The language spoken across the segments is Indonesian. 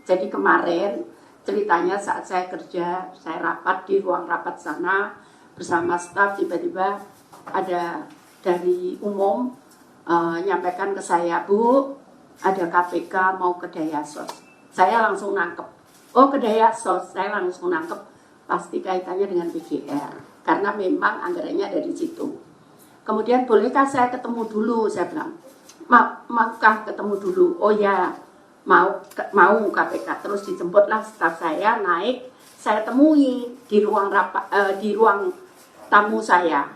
Jadi kemarin ceritanya saat saya kerja, saya rapat di ruang rapat sana bersama staf, tiba-tiba ada dari umum nyampaikan ke saya, Bu, ada KPK mau ke Dayasos. Saya langsung nangkep, oh ke Dayasos, saya langsung nangkep pasti kaitannya dengan PGR, karena memang anggarannya ada di situ. Kemudian bolehkah saya ketemu dulu, saya bilang, maukah ketemu dulu? Oh ya, mau KPK. Terus dijemputlah staf saya naik, saya temui di ruang di ruang tamu saya.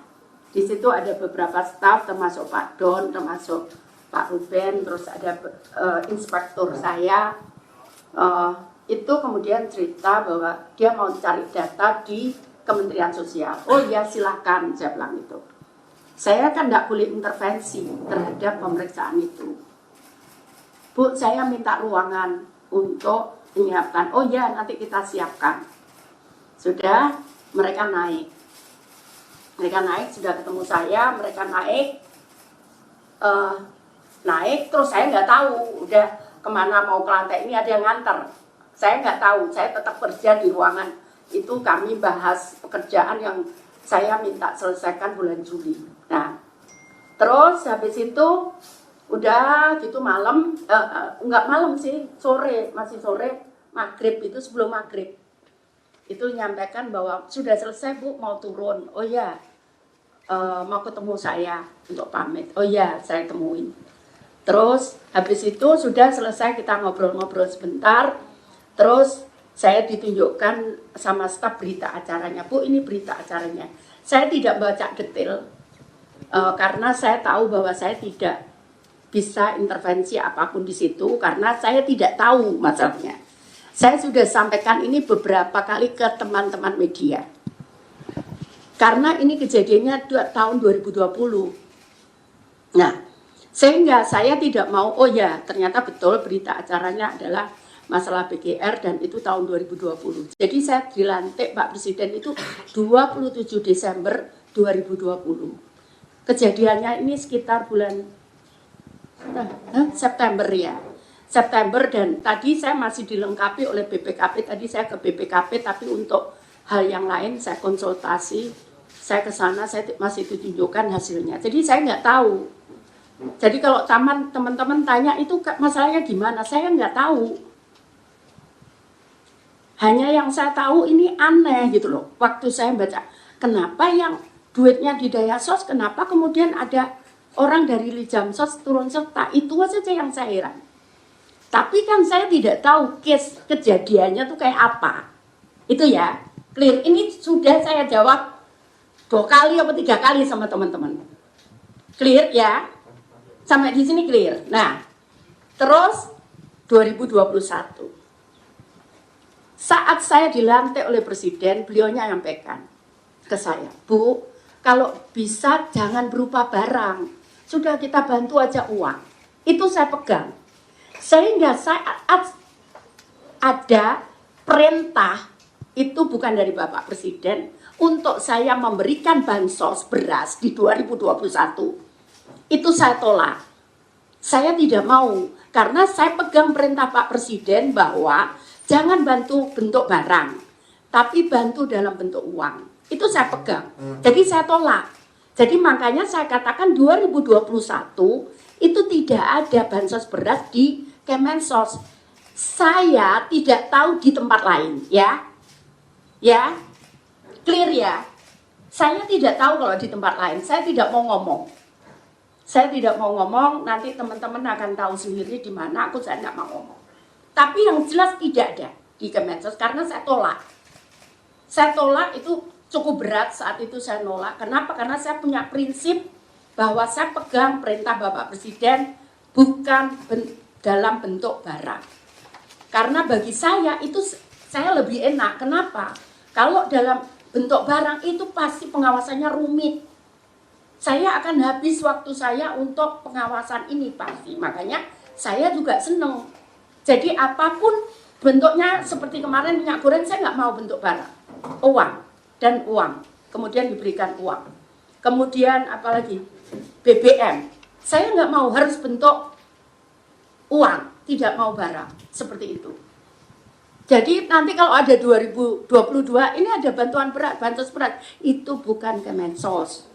Di situ ada beberapa staf, termasuk Pak Don, termasuk Pak Ruben, terus ada inspektur saya. Itu kemudian cerita bahwa dia mau cari data di Kementerian Sosial. Oh ya, silakan, saya bilang itu. Saya kan tidak boleh intervensi terhadap pemeriksaan itu. Bu, saya minta ruangan untuk menyiapkan. Oh ya, nanti kita siapkan. Sudah, mereka naik. Mereka naik, sudah ketemu saya, mereka naik. Naik, terus saya nggak tahu udah kemana mau ke lantai ini, ada yang nganter. Saya nggak tahu, saya tetap kerja di ruangan. Itu kami bahas pekerjaan yang saya minta selesaikan bulan Juli. Nah, terus habis itu udah gitu malam, enggak malam sih, sore, masih sore, maghrib itu sebelum maghrib. Itu nyampaikan bahwa sudah selesai Bu, mau turun. Oh ya, mau ketemu saya untuk pamit. Oh ya, saya temuin. Terus habis itu sudah selesai, kita ngobrol-ngobrol sebentar. Terus saya ditunjukkan sama staf berita acaranya. Bu, ini berita acaranya. Saya tidak baca detail karena saya tahu bahwa saya tidak bisa intervensi apapun di situ karena saya tidak tahu masalahnya. Saya sudah sampaikan ini beberapa kali ke teman-teman media. Karena ini kejadiannya tahun 2020. Nah, sehingga saya tidak mau, oh ya ternyata betul berita acaranya adalah masalah PGR dan itu tahun 2020. Jadi saya dilantik Pak Presiden itu 27 Desember 2020. Kejadiannya ini sekitar bulan September ya. September, dan tadi saya masih dilengkapi oleh BPKP. Tadi saya ke BPKP tapi untuk hal yang lain saya konsultasi. Saya ke sana, saya masih ditunjukkan hasilnya. Jadi saya nggak tahu. Jadi kalau teman-teman tanya itu masalahnya gimana, saya nggak tahu. Hanya yang saya tahu ini aneh gitu loh. Waktu saya baca, kenapa yang duitnya di Dayasos, kenapa kemudian ada orang dari Lijamsos turun serta, itu saja yang saya heran. Tapi kan saya tidak tahu case kejadiannya tuh kayak apa. Itu ya, clear. Ini sudah saya jawab 2 kali atau 3 kali sama teman-teman. Clear ya? Sampai di sini clear. Nah, terus 2021. Saat saya dilantik oleh Presiden, beliau nyampaikan ke saya, Bu, kalau bisa jangan berupa barang, sudah kita bantu aja uang. Itu saya pegang. Sehingga saat ada perintah, itu bukan dari Bapak Presiden, untuk saya memberikan bansos beras di 2021, itu saya tolak. Saya tidak mau, karena saya pegang perintah Pak Presiden bahwa jangan bantu bentuk barang, tapi bantu dalam bentuk uang. Itu saya pegang. Jadi saya tolak. Jadi makanya saya katakan 2021 itu tidak ada bansos beras di Kemensos. Saya tidak tahu di tempat lain, ya. Ya. Clear ya. Saya tidak tahu kalau di tempat lain. Saya tidak mau ngomong. Saya tidak mau ngomong, nanti teman-teman akan tahu sendiri di mana saya tidak mau ngomong. Tapi yang jelas tidak ada di Kemensos karena saya tolak. Saya tolak itu cukup berat saat itu saya nolak. Kenapa? Karena saya punya prinsip bahwa saya pegang perintah Bapak Presiden bukan dalam bentuk barang. Karena bagi saya itu saya lebih enak. Kenapa? Kalau dalam bentuk barang itu pasti pengawasannya rumit. Saya akan habis waktu saya untuk pengawasan ini pasti. Makanya saya juga senang. Jadi apapun bentuknya seperti kemarin minyak goreng, saya nggak mau bentuk barang, uang dan uang, kemudian diberikan uang. Kemudian apalagi BBM, saya nggak mau harus bentuk uang, tidak mau barang, seperti itu. Jadi nanti kalau ada 2022 ini ada bantuan berat, bansos berat, itu bukan Kemensos.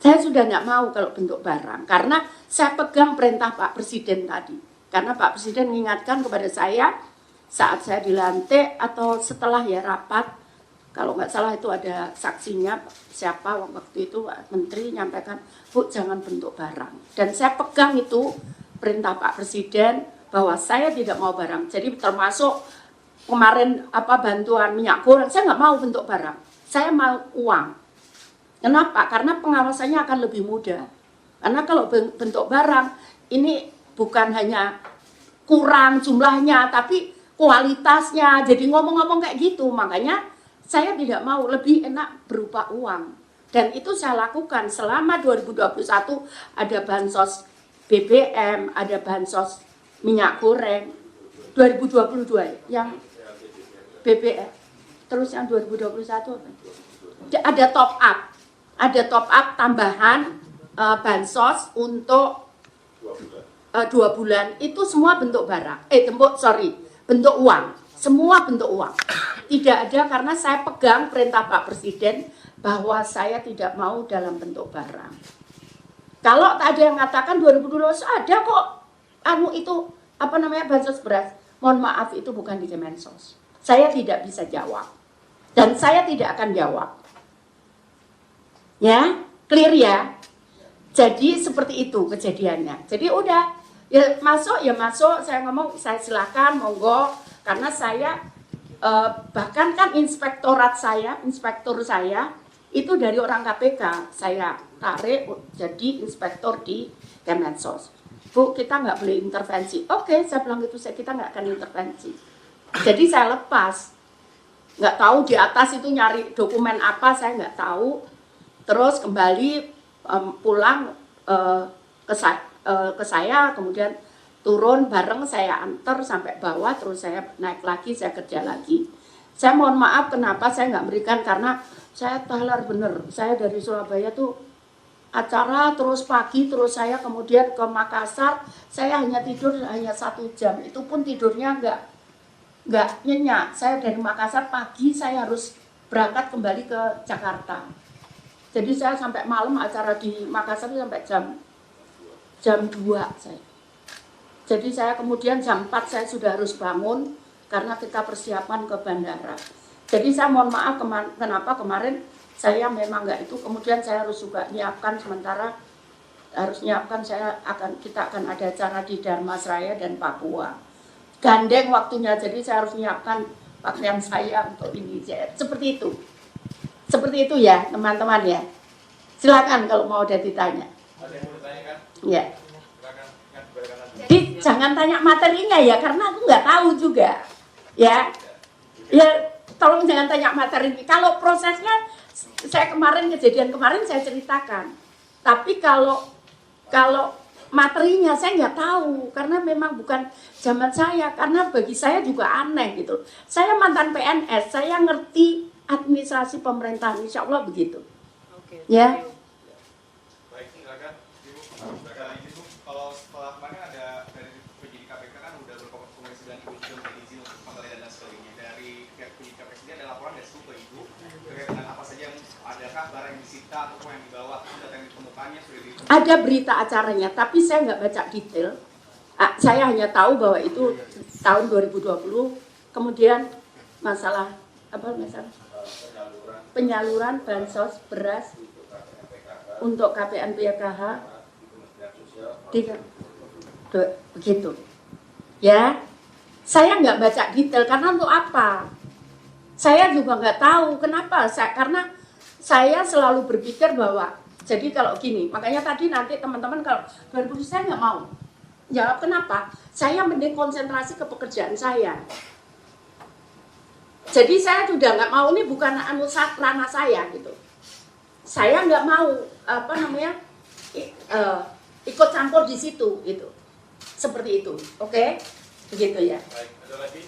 Saya sudah nggak mau kalau bentuk barang, karena saya pegang perintah Pak Presiden tadi. Karena Pak Presiden mengingatkan kepada saya saat saya dilantik atau setelah ya rapat, kalau nggak salah itu ada saksinya siapa waktu itu Pak Menteri nyampaikan, Bu jangan bentuk barang. Dan saya pegang itu perintah Pak Presiden bahwa saya tidak mau barang. Jadi termasuk kemarin bantuan minyak goreng, saya nggak mau bentuk barang. Saya mau uang. Kenapa? Karena pengawasannya akan lebih mudah. Karena kalau bentuk barang, ini bukan hanya kurang jumlahnya, tapi kualitasnya. Jadi ngomong-ngomong kayak gitu, makanya saya tidak mau, lebih enak berupa uang. Dan itu saya lakukan selama 2021, ada bansos BBM, ada bansos minyak goreng. 2022 yang BBM. Terus yang 2021 ada top up. Ada top up tambahan bansos untuk 2 bulan. Itu semua bentuk barang. Bentuk uang. Semua bentuk uang. Tidak ada, karena saya pegang perintah Pak Presiden bahwa saya tidak mau dalam bentuk barang. Kalau tak ada yang mengatakan 2012 ada kok bansos beras. Mohon maaf, itu bukan di Kemensos. Saya tidak bisa jawab. Dan saya tidak akan jawab. Ya, clear ya. Jadi seperti itu kejadiannya. Jadi udah ya masuk, saya ngomong saya silakan monggo, karena saya bahkan kan inspektur saya itu dari orang KPK, saya tarik jadi inspektur di Kemensos. Bu, kita nggak boleh intervensi. Oke, saya bilang gitu, kita nggak akan intervensi. Jadi saya lepas, nggak tahu di atas itu nyari dokumen apa, saya nggak tahu. Terus kembali pulang ke saya, kemudian turun bareng, saya antar sampai bawah, terus saya naik lagi, saya kerja lagi. Saya mohon maaf kenapa saya nggak berikan, karena saya talar bener. Saya dari Surabaya tuh acara terus pagi, terus saya kemudian ke Makassar, saya hanya tidur 1 jam, itu pun tidurnya nggak nyenyak. Saya dari Makassar pagi, saya harus berangkat kembali ke Jakarta. Jadi saya sampai malam acara di Makassar sampai jam 2 saya. Jadi saya kemudian jam 4 saya sudah harus bangun karena kita persiapan ke bandara. Jadi saya mohon maaf kenapa kemarin saya memang nggak itu, kemudian saya harus juga nyiapkan sementara, kita akan ada acara di Dharmasraya dan Papua. Gandeng waktunya, jadi saya harus nyiapkan pakaian saya untuk ini. Seperti itu. Seperti itu ya teman-teman ya. Silakan kalau mau ada ditanya. Ada yang mau ditanyakan? Ya. Silakan. Jadi jangan tanya materinya ya, karena aku nggak tahu juga. Ya. Ya, tolong jangan tanya materi. Kalau prosesnya kejadian kemarin saya ceritakan. Tapi kalau materinya saya nggak tahu, karena memang bukan zaman saya, karena bagi saya juga aneh gitu. Saya mantan PNS, saya ngerti administrasi pemerintahan, insya Allah begitu. Oke. Ya. Baik, silakan Ibu. Silakan Ibu. Kalau setelah kemarin ada dari penyidik KPK kan udah berkomunikasi dengan Ibu juga minta izin untuk penggeledahan dan sebagainya. Dari pihak penyidik KPK sendiri ada laporan dari ke Ibu terkait dengan apa saja yang adakah barang yang disita atau yang dibawa, data yang ditemukannya sudah ditemukan. Ada berita acaranya, tapi saya nggak baca detail. Saya hanya tahu bahwa itu tahun 2020, kemudian masalah penyaluran bansos beras untuk KPN PKH begitu ya. Saya nggak baca detail karena untuk apa, saya juga nggak tahu kenapa. Karena saya selalu berpikir bahwa jadi kalau gini, makanya tadi nanti teman-teman kalau 2000 saya nggak mau jawab kenapa, saya mending konsentrasi ke pekerjaan saya. Jadi saya sudah nggak mau, ini bukan ranah saya gitu. Saya nggak mau ikut campur di situ gitu. Seperti itu, oke? Begitu ya. Baik, ada lagi?